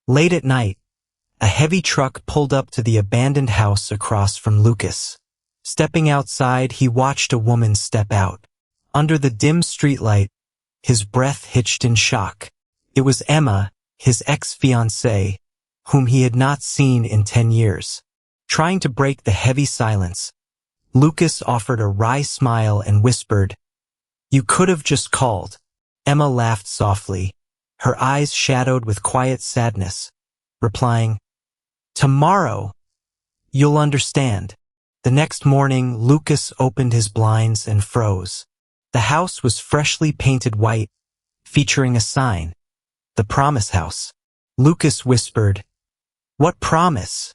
Late at night, a heavy truck pulled up to the abandoned house across from Lucas. Stepping outside, he watched a woman step out. Under the dim streetlight, his breath hitched in shock. It was Emma, his ex-fiancée, whom he had not seen in 10 years. Trying to break the heavy silence, Lucas offered a wry smile and whispered, "You could have just called." Emma laughed softly, her eyes shadowed with quiet sadness, replying, "Tomorrow, you'll understand." The next morning, Lucas opened his blinds and froze. The house was freshly painted white, featuring a sign, "The Promise House." Lucas whispered, "What promise?"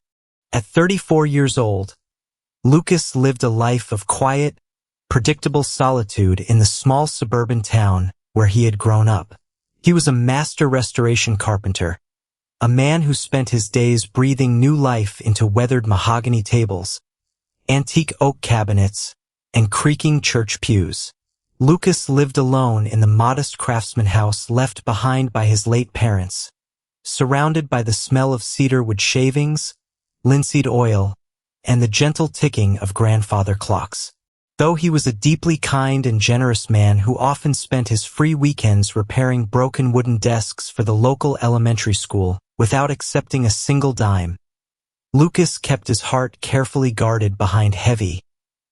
At 34 years old, Lucas lived a life of quiet, predictable solitude in the small suburban town where he had grown up. He was a master restoration carpenter, a man who spent his days breathing new life into weathered mahogany tables, antique oak cabinets, and creaking church pews. Lucas lived alone in the modest craftsman house left behind by his late parents, surrounded by the smell of cedarwood shavings, linseed oil, and the gentle ticking of grandfather clocks. Though he was a deeply kind and generous man who often spent his free weekends repairing broken wooden desks for the local elementary school without accepting a single dime, Lucas kept his heart carefully guarded behind heavy,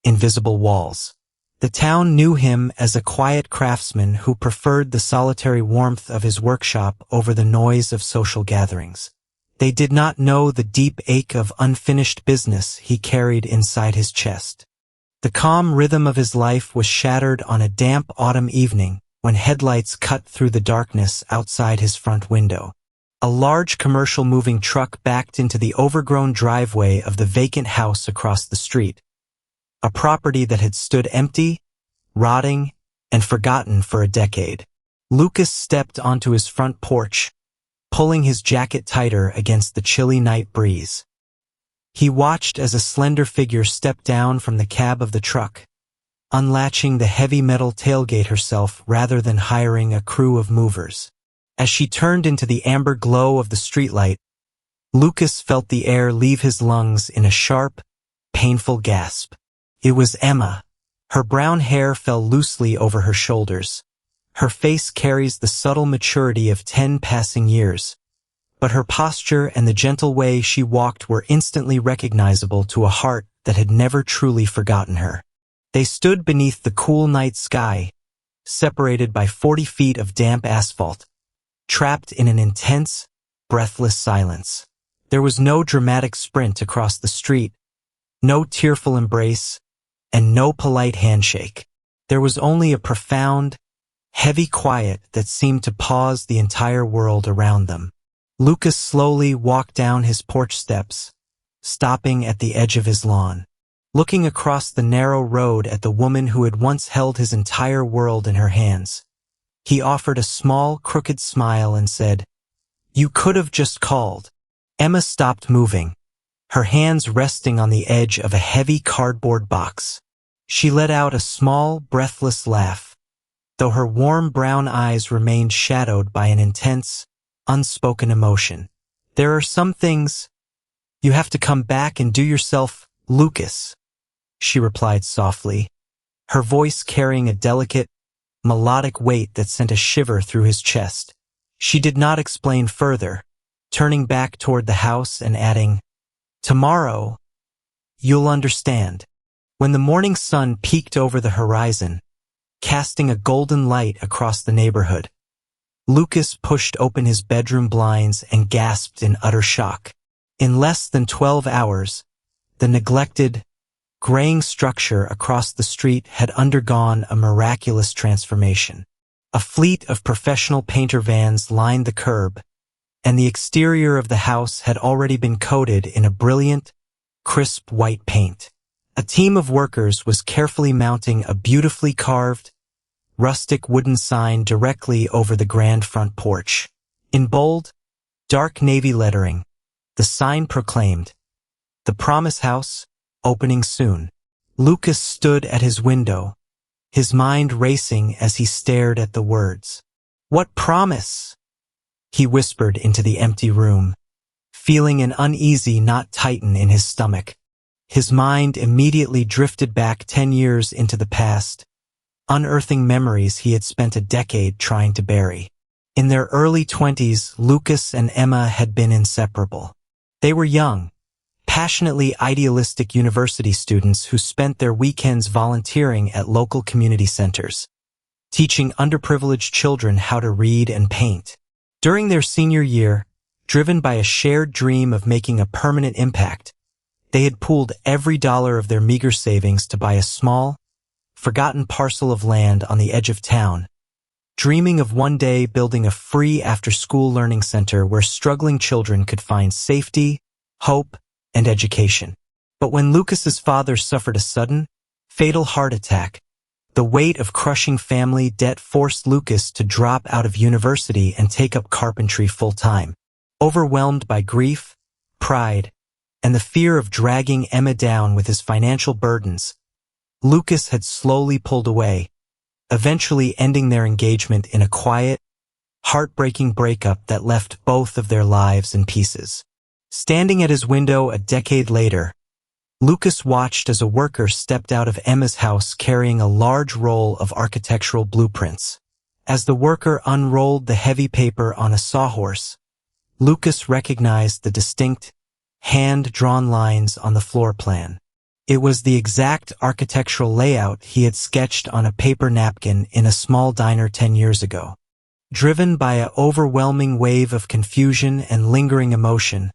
invisible walls. The town knew him as a quiet craftsman who preferred the solitary warmth of his workshop over the noise of social gatherings. They did not know the deep ache of unfinished business he carried inside his chest. The calm rhythm of his life was shattered on a damp autumn evening when headlights cut through the darkness outside his front window. A large commercial moving truck backed into the overgrown driveway of the vacant house across the street, a property that had stood empty, rotting, and forgotten for a decade. Lucas stepped onto his front porch, pulling his jacket tighter against the chilly night breeze. He watched as a slender figure stepped down from the cab of the truck, unlatching the heavy metal tailgate herself rather than hiring a crew of movers. As she turned into the amber glow of the streetlight, Lucas felt the air leave his lungs in a sharp, painful gasp. It was Emma. Her brown hair fell loosely over her shoulders. Her face carries the subtle maturity of 10 passing years, but her posture and the gentle way she walked were instantly recognizable to a heart that had never truly forgotten her. They stood beneath the cool night sky, separated by 40 feet of damp asphalt, trapped in an intense, breathless silence. There was no dramatic sprint across the street, no tearful embrace, and no polite handshake. There was only a profound, heavy quiet that seemed to pause the entire world around them. Lucas slowly walked down his porch steps, stopping at the edge of his lawn. Looking across the narrow road at the woman who had once held his entire world in her hands, he offered a small, crooked smile and said, "You could have just called." Emma stopped moving, her hands resting on the edge of a heavy cardboard box. She let out a small, breathless laugh, though her warm brown eyes remained shadowed by an intense, unspoken emotion. "There are some things you have to come back and do yourself, Lucas," she replied softly, her voice carrying a delicate, melodic weight that sent a shiver through his chest. She did not explain further, turning back toward the house and adding, "Tomorrow, you'll understand." When the morning sun peeked over the horizon, casting a golden light across the neighborhood, Lucas pushed open his bedroom blinds and gasped in utter shock. In less than 12 hours, the neglected, graying structure across the street had undergone a miraculous transformation. A fleet of professional painter vans lined the curb, and the exterior of the house had already been coated in a brilliant, crisp white paint. A team of workers was carefully mounting a beautifully carved, rustic wooden sign directly over the grand front porch. In bold, dark navy lettering, the sign proclaimed, "The Promise House, opening soon." Lucas stood at his window, his mind racing as he stared at the words. What promise? he whispered into the empty room, feeling an uneasy knot tighten in his stomach. His mind immediately drifted back 10 years into the past, unearthing memories he had spent a decade trying to bury. In their early 20s, Lucas and Emma had been inseparable. They were young, passionately idealistic university students who spent their weekends volunteering at local community centers, teaching underprivileged children how to read and paint. During their senior year, driven by a shared dream of making a permanent impact, they had pooled every dollar of their meager savings to buy a small, forgotten parcel of land on the edge of town, dreaming of one day building a free after-school learning center where struggling children could find safety, hope, and education. But when Lucas's father suffered a sudden, fatal heart attack, the weight of crushing family debt forced Lucas to drop out of university and take up carpentry full-time. Overwhelmed by grief, pride, and the fear of dragging Emma down with his financial burdens, Lucas had slowly pulled away, eventually ending their engagement in a quiet, heartbreaking breakup that left both of their lives in pieces. Standing at his window a decade later, Lucas watched as a worker stepped out of Emma's house carrying a large roll of architectural blueprints. As the worker unrolled the heavy paper on a sawhorse, Lucas recognized the distinct, hand-drawn lines on the floor plan. It was the exact architectural layout he had sketched on a paper napkin in a small diner 10 years ago. Driven by an overwhelming wave of confusion and lingering emotion,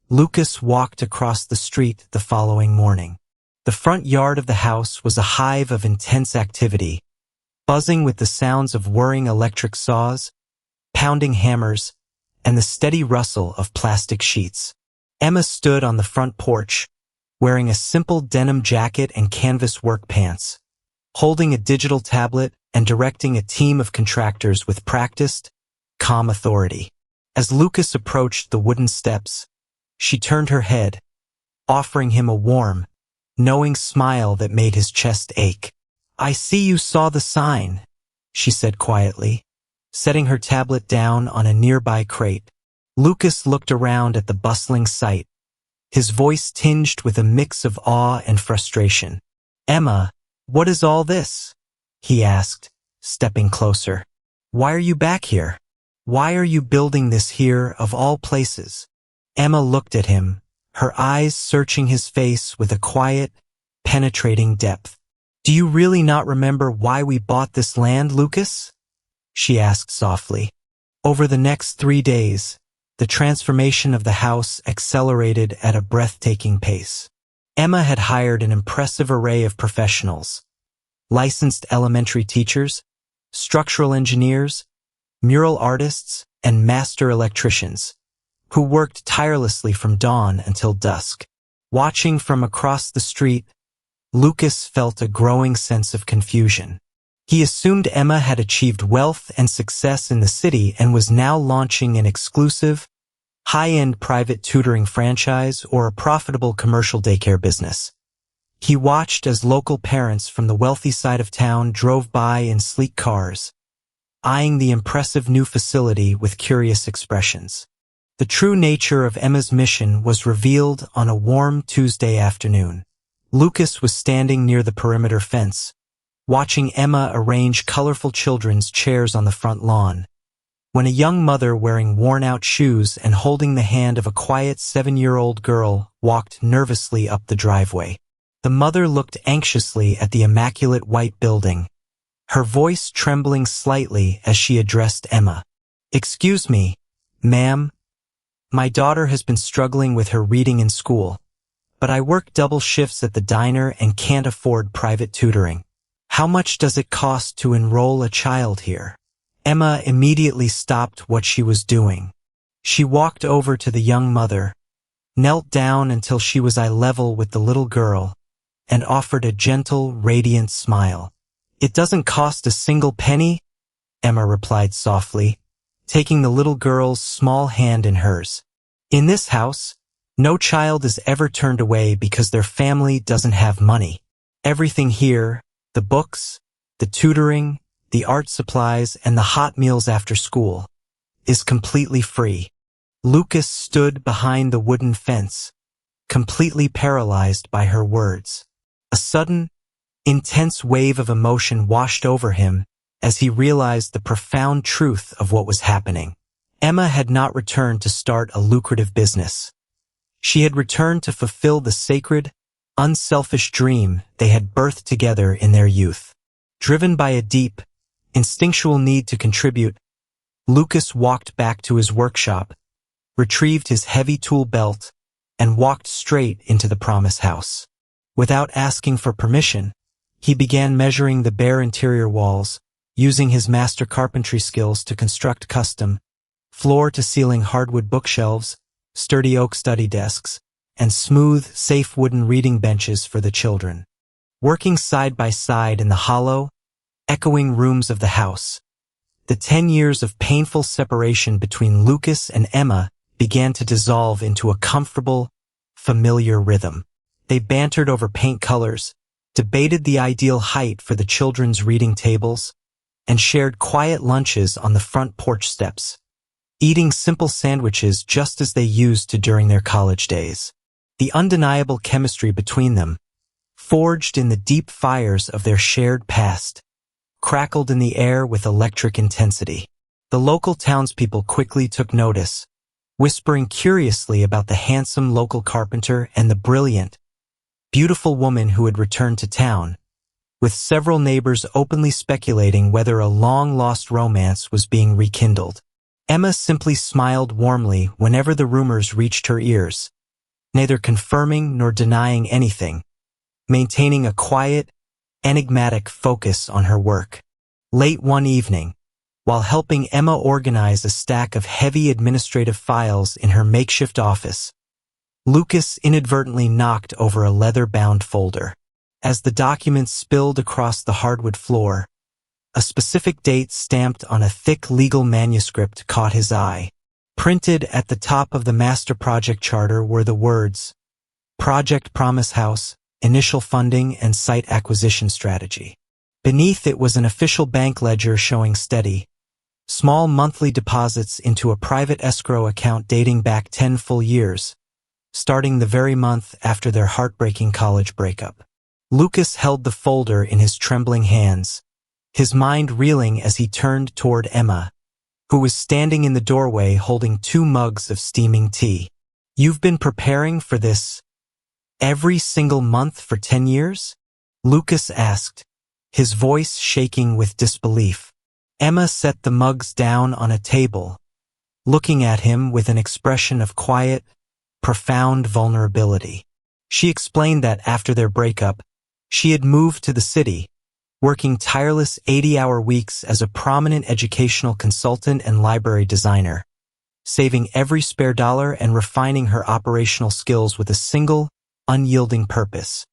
Lucas walked across the street the following morning. The front yard of the house was a hive of intense activity, buzzing with the sounds of whirring electric saws, pounding hammers, and the steady rustle of plastic sheets. Emma stood on the front porch, wearing a simple denim jacket and canvas work pants, holding a digital tablet and directing a team of contractors with practiced, calm authority. As Lucas approached the wooden steps, she turned her head, offering him a warm, knowing smile that made his chest ache. "I see you saw the sign," she said quietly, setting her tablet down on a nearby crate. Lucas looked around at the bustling sight, his voice tinged with a mix of awe and frustration. "Emma, what is all this?" he asked, stepping closer. "Why are you back here? Why are you building this here of all places?" Emma looked at him, her eyes searching his face with a quiet, penetrating depth. "Do you really not remember why we bought this land, Lucas?" she asked softly. Over the next 3 days, the transformation of the house accelerated at a breathtaking pace. Emma had hired an impressive array of professionals: licensed elementary teachers, structural engineers, mural artists, and master electricians, who worked tirelessly from dawn until dusk. Watching from across the street, Lucas felt a growing sense of confusion. He assumed Emma had achieved wealth and success in the city and was now launching an exclusive, high-end private tutoring franchise or a profitable commercial daycare business. He watched as local parents from the wealthy side of town drove by in sleek cars, eyeing the impressive new facility with curious expressions. The true nature of Emma's mission was revealed on a warm Tuesday afternoon. Lucas was standing near the perimeter fence, watching Emma arrange colorful children's chairs on the front lawn, when a young mother wearing worn-out shoes and holding the hand of a quiet 7-year-old girl walked nervously up the driveway. The mother looked anxiously at the immaculate white building, her voice trembling slightly as she addressed Emma. "Excuse me, ma'am. My daughter has been struggling with her reading in school, but I work double shifts at the diner and can't afford private tutoring. How much does it cost to enroll a child here?" Emma immediately stopped what she was doing. She walked over to the young mother, knelt down until she was eye level with the little girl, and offered a gentle, radiant smile. "It doesn't cost a single penny," Emma replied softly, taking the little girl's small hand in hers. "In this house, no child is ever turned away because their family doesn't have money. Everything here, the books, the tutoring, the art supplies, and the hot meals after school, is completely free. Lucas stood behind the wooden fence, completely paralyzed by her words. A sudden, intense wave of emotion washed over him as he realized the profound truth of what was happening. Emma had not returned to start a lucrative business. She had returned to fulfill the sacred, unselfish dream they had birthed together in their youth. Driven by a deep, instinctual need to contribute, Lucas walked back to his workshop, retrieved his heavy tool belt, and walked straight into the promise house. Without asking for permission, he began measuring the bare interior walls, using his master carpentry skills to construct custom, floor-to-ceiling hardwood bookshelves, sturdy oak study desks, and smooth, safe wooden reading benches for the children. Working side by side in the hollow, echoing rooms of the house, the 10 years of painful separation between Lucas and Emma began to dissolve into a comfortable, familiar rhythm. They bantered over paint colors, debated the ideal height for the children's reading tables, and shared quiet lunches on the front porch steps, eating simple sandwiches just as they used to during their college days. The undeniable chemistry between them, forged in the deep fires of their shared past, crackled in the air with electric intensity. The local townspeople quickly took notice, whispering curiously about the handsome local carpenter and the brilliant, beautiful woman who had returned to town, with several neighbors openly speculating whether a long-lost romance was being rekindled. Emma simply smiled warmly whenever the rumors reached her ears, neither confirming nor denying anything, maintaining a quiet, enigmatic focus on her work. Late one evening, while helping Emma organize a stack of heavy administrative files in her makeshift office, Lucas inadvertently knocked over a leather-bound folder. As the documents spilled across the hardwood floor, a specific date stamped on a thick legal manuscript caught his eye. Printed at the top of the master project charter were the words, Project Promise House, Initial Funding and Site Acquisition Strategy. Beneath it was an official bank ledger showing steady, small monthly deposits into a private escrow account dating back 10 full years, starting the very month after their heartbreaking college breakup. Lucas held the folder in his trembling hands, his mind reeling as he turned toward Emma, who was standing in the doorway holding 2 mugs of steaming tea. "You've been preparing for this every single month for 10 years? Lucas asked, his voice shaking with disbelief. Emma set the mugs down on a table, looking at him with an expression of quiet, profound vulnerability. She explained that after their breakup, she had moved to the city, working tireless 80-hour weeks as a prominent educational consultant and library designer, saving every spare dollar and refining her operational skills with a single, unyielding purpose: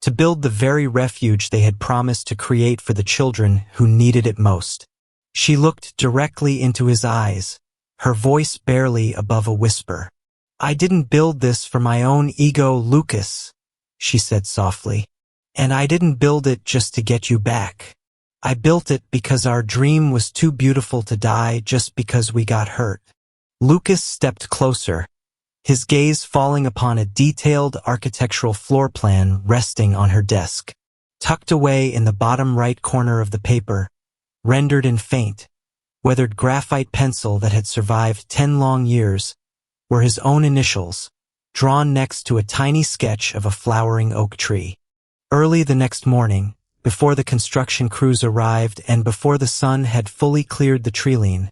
to build the very refuge they had promised to create for the children who needed it most. She looked directly into his eyes, her voice barely above a whisper. "I didn't build this for my own ego, Lucas," she said softly. "And I didn't build it just to get you back. I built it because our dream was too beautiful to die just because we got hurt." Lucas stepped closer, his gaze falling upon a detailed architectural floor plan resting on her desk. Tucked away in the bottom right corner of the paper, rendered in faint, weathered graphite pencil that had survived 10 long years, were his own initials, drawn next to a tiny sketch of a flowering oak tree. Early the next morning, before the construction crews arrived and before the sun had fully cleared the treeline,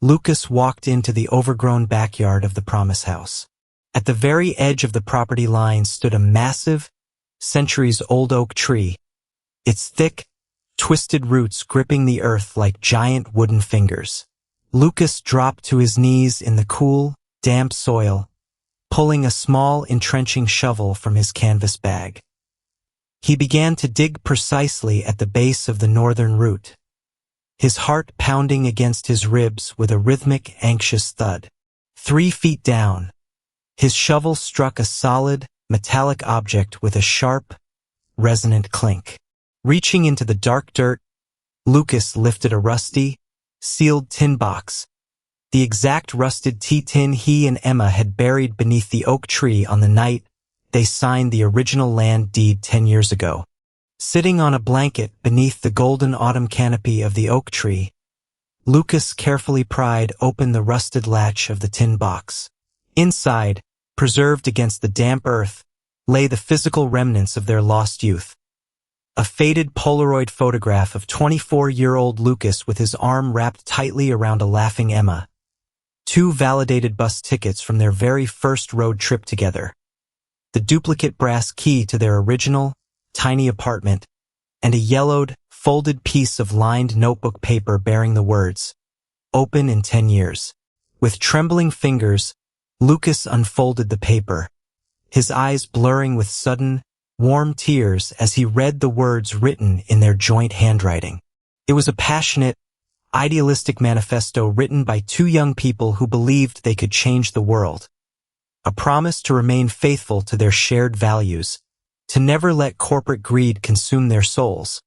Lucas walked into the overgrown backyard of the Promise House. At the very edge of the property line stood a massive, centuries-old oak tree, its thick, twisted roots gripping the earth like giant wooden fingers. Lucas dropped to his knees in the cool, damp soil, pulling a small, entrenching shovel from his canvas bag. He began to dig precisely at the base of the northern root, his heart pounding against his ribs with a rhythmic, anxious thud. 3 feet down, his shovel struck a solid, metallic object with a sharp, resonant clink. Reaching into the dark dirt, Lucas lifted a rusty, sealed tin box, the exact rusted tea tin he and Emma had buried beneath the oak tree on the night they signed the original land deed 10 years ago. Sitting on a blanket beneath the golden autumn canopy of the oak tree, Lucas carefully pried open the rusted latch of the tin box. Inside, preserved against the damp earth, lay the physical remnants of their lost youth. A faded Polaroid photograph of 24-year-old Lucas with his arm wrapped tightly around a laughing Emma. 2 validated bus tickets from their very first road trip together. The duplicate brass key to their original, tiny apartment, and a yellowed, folded piece of lined notebook paper bearing the words, "Open in 10 years." With trembling fingers, Lucas unfolded the paper, his eyes blurring with sudden, warm tears as he read the words written in their joint handwriting. It was a passionate, idealistic manifesto written by 2 young people who believed they could change the world. A promise to remain faithful to their shared values, to never let corporate greed consume their souls,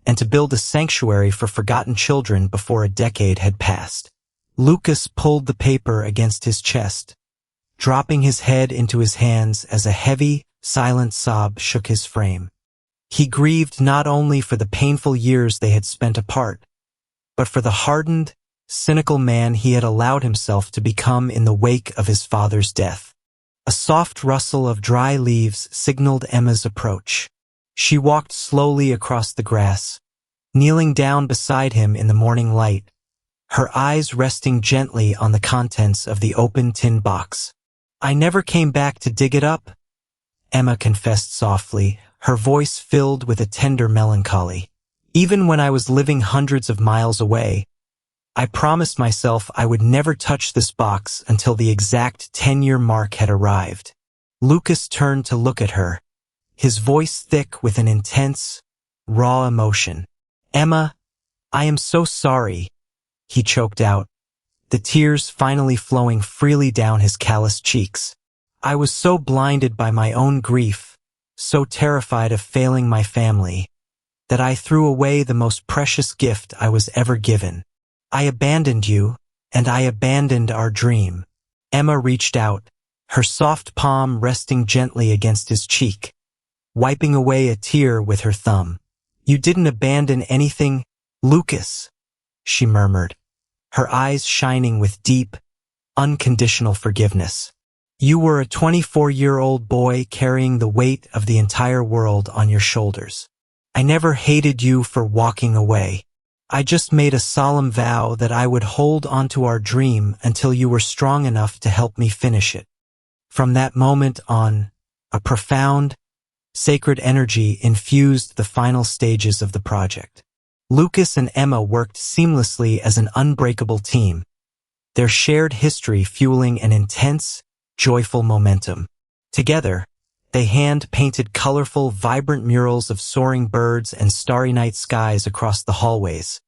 and to build a sanctuary for forgotten children before a decade had passed. Lucas pulled the paper against his chest, dropping his head into his hands as a heavy, silent sob shook his frame. He grieved not only for the painful years they had spent apart, but for the hardened, cynical man he had allowed himself to become in the wake of his father's death. A soft rustle of dry leaves signaled Emma's approach. She walked slowly across the grass, kneeling down beside him in the morning light, her eyes resting gently on the contents of the open tin box. "I never came back to dig it up," Emma confessed softly, her voice filled with a tender melancholy. "Even when I was living hundreds of miles away, I promised myself I would never touch this box until the exact 10-year mark had arrived." Lucas turned to look at her, his voice thick with an intense, raw emotion. "Emma, I am so sorry," he choked out, the tears finally flowing freely down his calloused cheeks. "I was so blinded by my own grief, so terrified of failing my family, that I threw away the most precious gift I was ever given. I abandoned you, and I abandoned our dream." Emma reached out, her soft palm resting gently against his cheek, wiping away a tear with her thumb. "You didn't abandon anything, Lucas," she murmured, her eyes shining with deep, unconditional forgiveness. "You were a 24-year-old boy carrying the weight of the entire world on your shoulders. I never hated you for walking away. I just made a solemn vow that I would hold onto our dream until you were strong enough to help me finish it." From that moment on, a profound, sacred energy infused the final stages of the project. Lucas and Emma worked seamlessly as an unbreakable team, their shared history fueling an intense, joyful momentum. Together, they hand-painted colorful, vibrant murals of soaring birds and starry night skies across the hallways,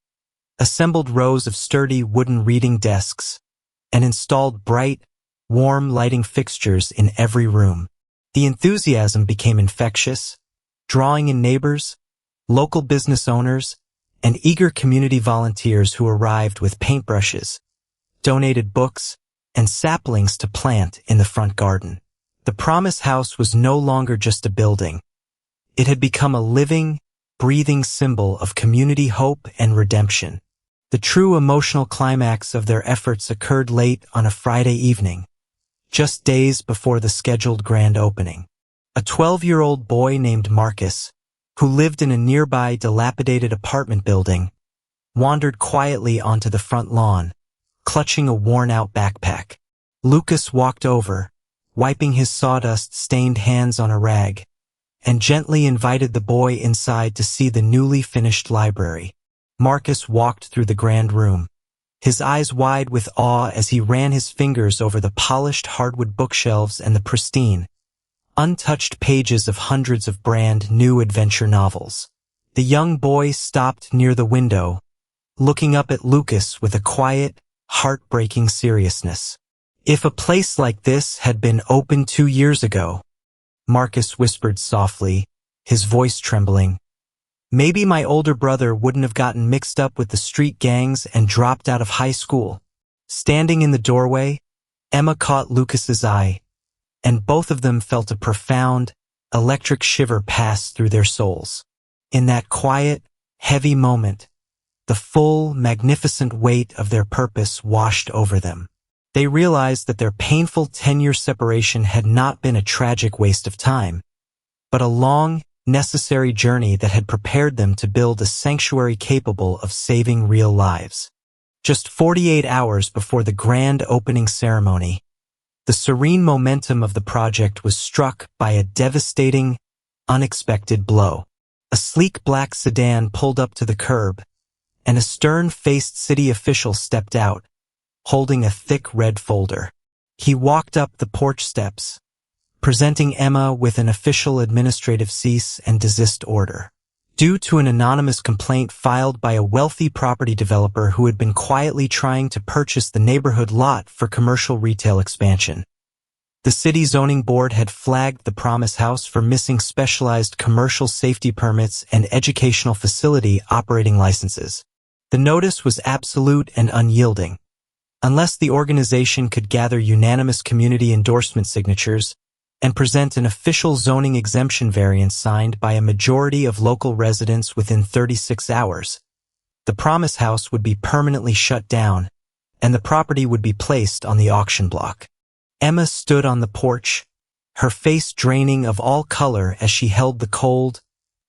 assembled rows of sturdy wooden reading desks, and installed bright, warm lighting fixtures in every room. The enthusiasm became infectious, drawing in neighbors, local business owners, and eager community volunteers who arrived with paintbrushes, donated books, and saplings to plant in the front garden. The Promise House was no longer just a building. It had become a living, breathing symbol of community hope and redemption. The true emotional climax of their efforts occurred late on a Friday evening, just days before the scheduled grand opening. A 12-year-old boy named Marcus, who lived in a nearby dilapidated apartment building, wandered quietly onto the front lawn, clutching a worn-out backpack. Lucas walked over, wiping his sawdust-stained hands on a rag, and gently invited the boy inside to see the newly finished library. Marcus walked through the grand room, his eyes wide with awe as he ran his fingers over the polished hardwood bookshelves and the pristine, untouched pages of hundreds of brand-new adventure novels. The young boy stopped near the window, looking up at Lucas with a quiet, heartbreaking seriousness. "If a place like this had been open 2 years ago," Marcus whispered softly, his voice trembling, "maybe my older brother wouldn't have gotten mixed up with the street gangs and dropped out of high school. Standing in the doorway, Emma caught Lucas's eye, and both of them felt a profound, electric shiver pass through their souls. In that quiet, heavy moment, the full, magnificent weight of their purpose washed over them. They realized that their painful 10-year separation had not been a tragic waste of time, but a long, necessary journey that had prepared them to build a sanctuary capable of saving real lives. Just 48 hours before the grand opening ceremony, the serene momentum of the project was struck by a devastating, unexpected blow. A sleek black sedan pulled up to the curb, and a stern-faced city official stepped out, holding a thick red folder. He walked up the porch steps, presenting Emma with an official administrative cease and desist order. Due to an anonymous complaint filed by a wealthy property developer who had been quietly trying to purchase the neighborhood lot for commercial retail expansion. The city zoning board had flagged the Promise House for missing specialized commercial safety permits and educational facility operating licenses. The notice was absolute and unyielding. Unless the organization could gather unanimous community endorsement signatures and present an official zoning exemption variance signed by a majority of local residents within 36 hours, the Promise House would be permanently shut down, and the property would be placed on the auction block. Emma stood on the porch, her face draining of all color as she held the cold,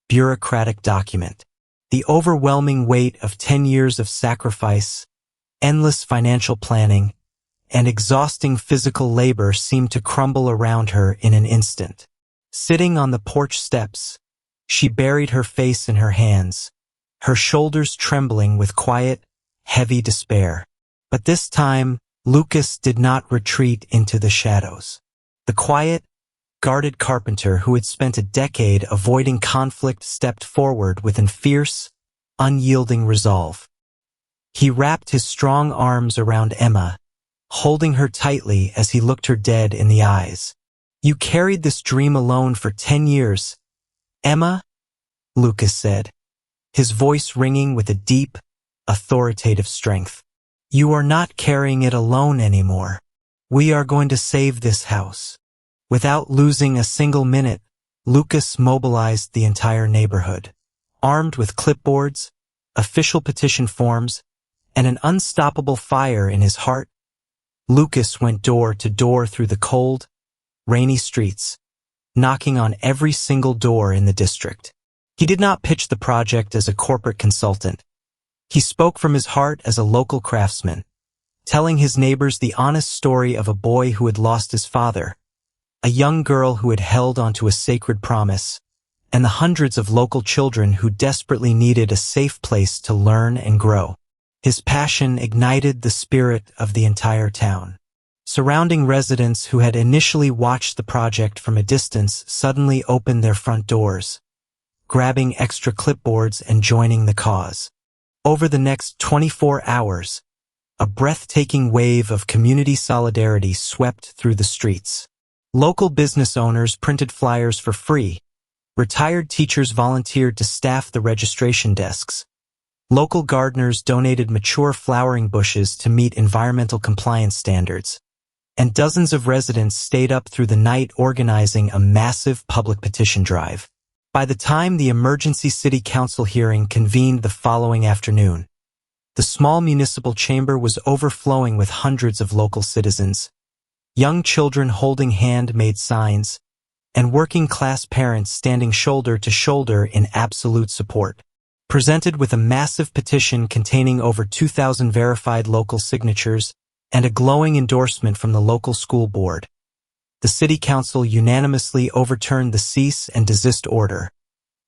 bureaucratic document. The overwhelming weight of 10 years of sacrifice, endless financial planning, and exhausting physical labor seemed to crumble around her in an instant. Sitting on the porch steps, she buried her face in her hands, her shoulders trembling with quiet, heavy despair. But this time, Lucas did not retreat into the shadows. The quiet, guarded carpenter who had spent a decade avoiding conflict stepped forward with a fierce, unyielding resolve. He wrapped his strong arms around Emma, holding her tightly as he looked her dead in the eyes. "You carried this dream alone for 10 years, Emma," Lucas said, his voice ringing with a deep, authoritative strength. "You are not carrying it alone anymore. We are going to save this house." Without losing a single minute, Lucas mobilized the entire neighborhood. Armed with clipboards, official petition forms, and an unstoppable fire in his heart, Lucas went door to door through the cold, rainy streets, knocking on every single door in the district. He did not pitch the project as a corporate consultant. He spoke from his heart as a local craftsman, telling his neighbors the honest story of a boy who had lost his father, a young girl who had held onto a sacred promise, and the hundreds of local children who desperately needed a safe place to learn and grow. His passion ignited the spirit of the entire town. Surrounding residents who had initially watched the project from a distance suddenly opened their front doors, grabbing extra clipboards and joining the cause. Over the next 24 hours, a breathtaking wave of community solidarity swept through the streets. Local business owners printed flyers for free. Retired teachers volunteered to staff the registration desks. Local gardeners donated mature flowering bushes to meet environmental compliance standards. And dozens of residents stayed up through the night organizing a massive public petition drive. By the time the emergency city council hearing convened the following afternoon, the small municipal chamber was overflowing with hundreds of local citizens, young children holding handmade signs, and working-class parents standing shoulder to shoulder in absolute support. Presented with a massive petition containing over 2,000 verified local signatures and a glowing endorsement from the local school board, the city council unanimously overturned the cease and desist order,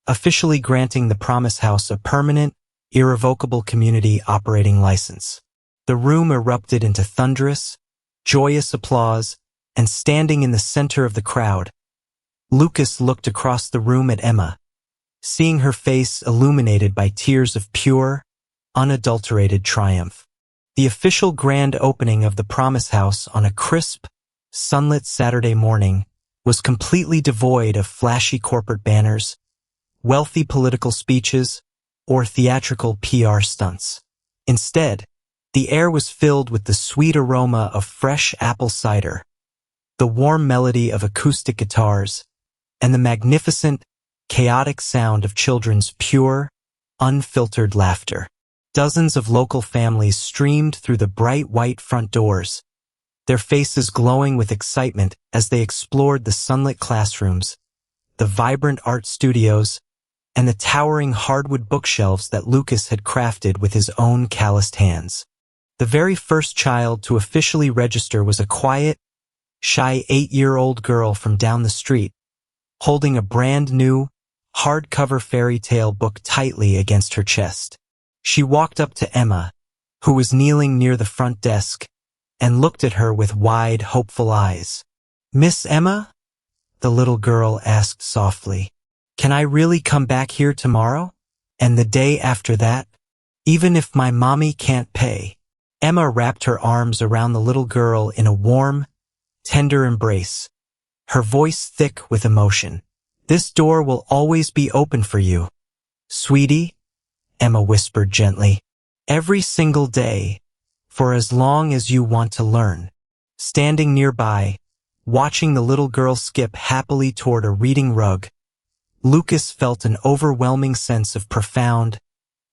officially granting the Promise House a permanent, irrevocable community operating license. The room erupted into thunderous, joyous applause, and standing in the center of the crowd, Lucas looked across the room at Emma, seeing her face illuminated by tears of pure, unadulterated triumph. The official grand opening of the Promise House on a crisp, sunlit Saturday morning was completely devoid of flashy corporate banners, wealthy political speeches, or theatrical PR stunts. Instead, The air was filled with the sweet aroma of fresh apple cider, the warm melody of acoustic guitars, and the magnificent, chaotic sound of children's pure, unfiltered laughter. Dozens of local families streamed through the bright white front doors, their faces glowing with excitement as they explored the sunlit classrooms, the vibrant art studios, and the towering hardwood bookshelves that Lucas had crafted with his own calloused hands. The very first child to officially register was a quiet, shy 8-year-old girl from down the street, holding a brand-new, hardcover fairy tale book tightly against her chest. She walked up to Emma, who was kneeling near the front desk, and looked at her with wide, hopeful eyes. "Miss Emma?" the little girl asked softly. "Can I really come back here tomorrow? And the day after that? Even if my mommy can't pay?" Emma wrapped her arms around the little girl in a warm, tender embrace, her voice thick with emotion. "This door will always be open for you, sweetie," Emma whispered gently. "Every single day, for as long as you want to learn." Standing nearby, watching the little girl skip happily toward a reading rug, Lucas felt an overwhelming sense of profound,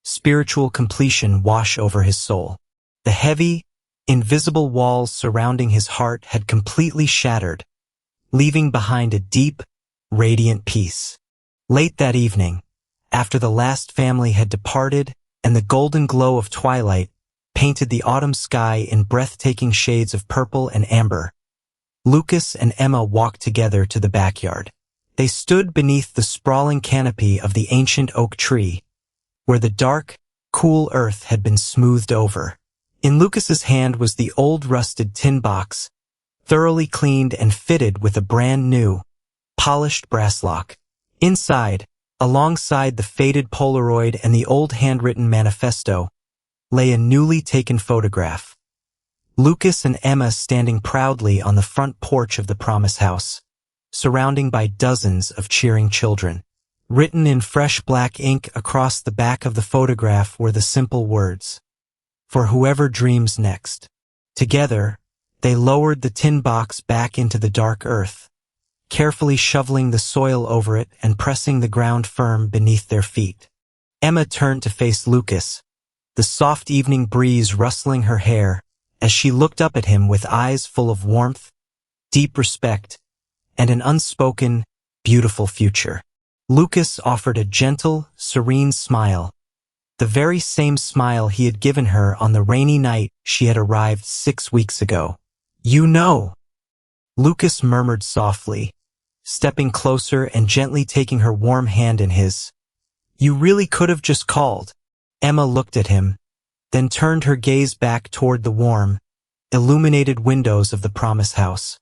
spiritual completion wash over his soul. The heavy, invisible walls surrounding his heart had completely shattered, leaving behind a deep, radiant peace. Late that evening, after the last family had departed and the golden glow of twilight painted the autumn sky in breathtaking shades of purple and amber, Lucas and Emma walked together to the backyard. They stood beneath the sprawling canopy of the ancient oak tree, where the dark, cool earth had been smoothed over. In Lucas's hand was the old rusted tin box, thoroughly cleaned and fitted with a brand-new, polished brass lock. Inside, alongside the faded Polaroid and the old handwritten manifesto, lay a newly taken photograph. Lucas and Emma standing proudly on the front porch of the Promise House, surrounded by dozens of cheering children. Written in fresh black ink across the back of the photograph were the simple words, "For whoever dreams next." Together, they lowered the tin box back into the dark earth, carefully shoveling the soil over it and pressing the ground firm beneath their feet. Emma turned to face Lucas, the soft evening breeze rustling her hair as she looked up at him with eyes full of warmth, deep respect, and an unspoken, beautiful future. Lucas offered a gentle, serene smile, the very same smile he had given her on the rainy night she had arrived 6 weeks ago. "You know," Lucas murmured softly, stepping closer and gently taking her warm hand in his. "You really could have just called." Emma looked at him, then turned her gaze back toward the warm, illuminated windows of the Promise House,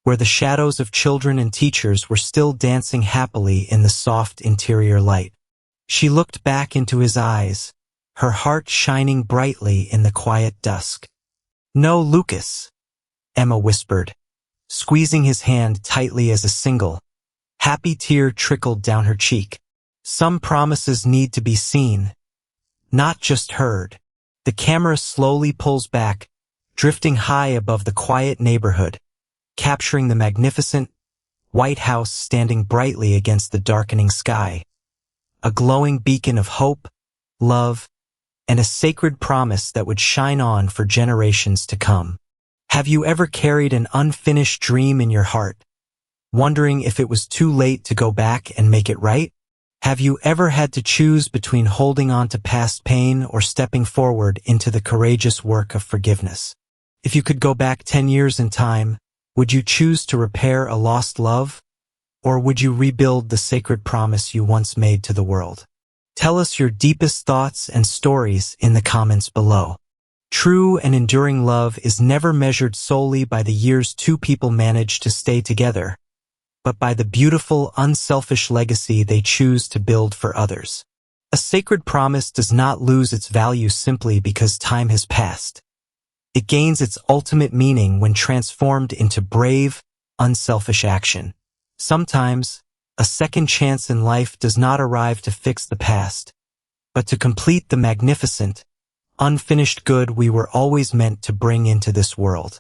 where the shadows of children and teachers were still dancing happily in the soft interior light. She looked back into his eyes, her heart shining brightly in the quiet dusk. "No, Lucas," Emma whispered, squeezing his hand tightly as a single, happy tear trickled down her cheek. "Some promises need to be seen, not just heard." The camera slowly pulls back, drifting high above the quiet neighborhood, capturing the magnificent White House standing brightly against the darkening sky, a glowing beacon of hope, love, and a sacred promise that would shine on for generations to come. Have you ever carried an unfinished dream in your heart, wondering if it was too late to go back and make it right? Have you ever had to choose between holding on to past pain or stepping forward into the courageous work of forgiveness? If you could go back 10 years in time, would you choose to repair a lost love, or would you rebuild the sacred promise you once made to the world? Tell us your deepest thoughts and stories in the comments below. True and enduring love is never measured solely by the years two people manage to stay together, but by the beautiful, unselfish legacy they choose to build for others. A sacred promise does not lose its value simply because time has passed. It gains its ultimate meaning when transformed into brave, unselfish action. Sometimes, a second chance in life does not arrive to fix the past, but to complete the magnificent, unfinished good we were always meant to bring into this world.